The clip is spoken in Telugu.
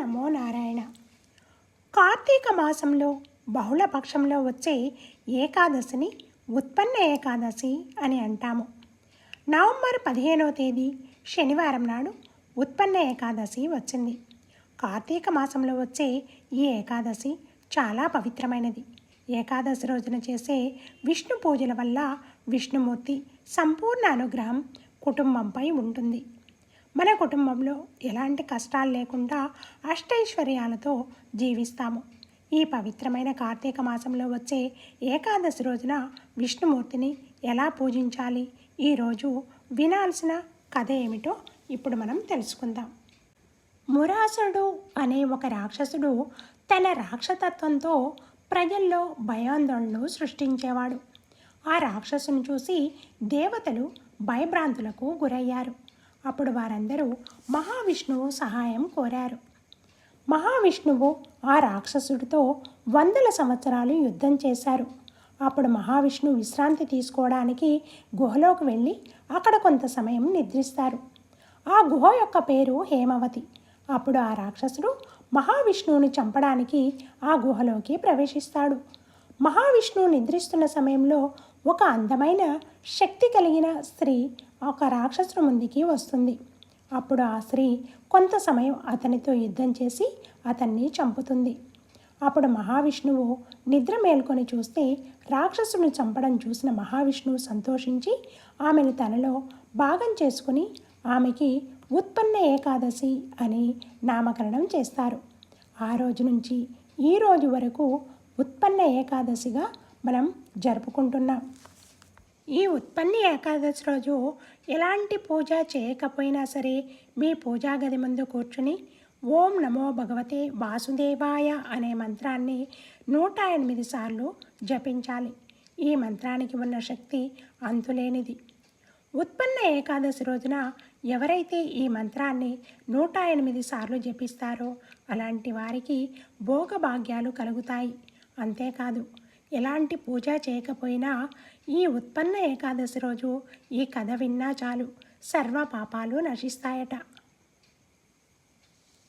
నమో నారాయణ. కార్తీక మాసంలో బహుళపక్షంలో వచ్చే ఏకాదశిని ఉత్పన్న ఏకాదశి అని అంటాము. నవంబర్ 15వ తేదీ శనివారం నాడు ఉత్పన్న ఏకాదశి వచ్చింది. కార్తీక మాసంలో వచ్చే ఈ ఏకాదశి చాలా పవిత్రమైనది. ఏకాదశి రోజున చేసే విష్ణు పూజల వల్ల విష్ణుమూర్తి సంపూర్ణ అనుగ్రహం కుటుంబంపై ఉంటుంది. మన కుటుంబంలో ఎలాంటి కష్టాలు లేకుండా అష్టైశ్వర్యాలతో జీవిస్తాము. ఈ పవిత్రమైన కార్తీక మాసంలో వచ్చే ఏకాదశి రోజున విష్ణుమూర్తిని ఎలా పూజించాలి, ఈరోజు వినాల్సిన కథ ఏమిటో ఇప్పుడు మనం తెలుసుకుందాం. మురాసుడు అనే ఒక రాక్షసుడు తన రాక్షసత్వంతో ప్రజల్లో భయాందోళనలు సృష్టించేవాడు. ఆ రాక్షసుని చూసి దేవతలు భయభ్రాంతులకు గురయ్యారు. అప్పుడు వారందరూ మహావిష్ణువు సహాయం కోరారు. మహావిష్ణువు ఆ రాక్షసుడితో 100 సంవత్సరాలు యుద్ధం చేశారు. అప్పుడు మహావిష్ణువు విశ్రాంతి తీసుకోవడానికి గుహలోకి వెళ్ళి అక్కడ కొంత సమయం నిద్రిస్తారు. ఆ గుహ యొక్క పేరు హేమవతి. అప్పుడు ఆ రాక్షసుడు మహావిష్ణువుని చంపడానికి ఆ గుహలోకి ప్రవేశిస్తాడు. మహావిష్ణువు నిద్రిస్తున్న సమయంలో ఒక అందమైన శక్తి కలిగిన స్త్రీ ఒక రాక్షసుడు ముందుకి వస్తుంది. అప్పుడు ఆ స్త్రీ కొంత సమయం అతనితో యుద్ధం చేసి అతన్ని చంపుతుంది. అప్పుడు మహావిష్ణువు నిద్ర మేల్కొని చూస్తే రాక్షసుని చంపడం చూసిన మహావిష్ణువు సంతోషించి ఆమెను తనలో భాగం చేసుకుని ఆమెకి ఉత్పన్న ఏకాదశి అని నామకరణం చేస్తారు. ఆ రోజు నుంచి ఈ రోజు వరకు ఉత్పన్న ఏకాదశిగా మనం జరుపుకుంటున్నాం. ఈ ఉత్పన్న ఏకాదశి రోజు ఎలాంటి పూజ చేయకపోయినా సరే మీ పూజా గది ముందు కూర్చుని ఓం నమో భగవతే వాసుదేవాయ అనే మంత్రాన్ని 108 సార్లు జపించాలి. ఈ మంత్రానికి ఉన్న శక్తి అంతులేనిది. ఉత్పన్న ఏకాదశి రోజున ఎవరైతే ఈ మంత్రాన్ని 108 సార్లు జపిస్తారో అలాంటి వారికి భోగభాగ్యాలు కలుగుతాయి. అంతేకాదు, ఎలాంటి పూజ చేయకపోయినా ఈ ఉత్పన్న ఏకాదశి రోజు ఈ కథ విన్నా చాలు, సర్వ పాపాలు నశిస్తాయట.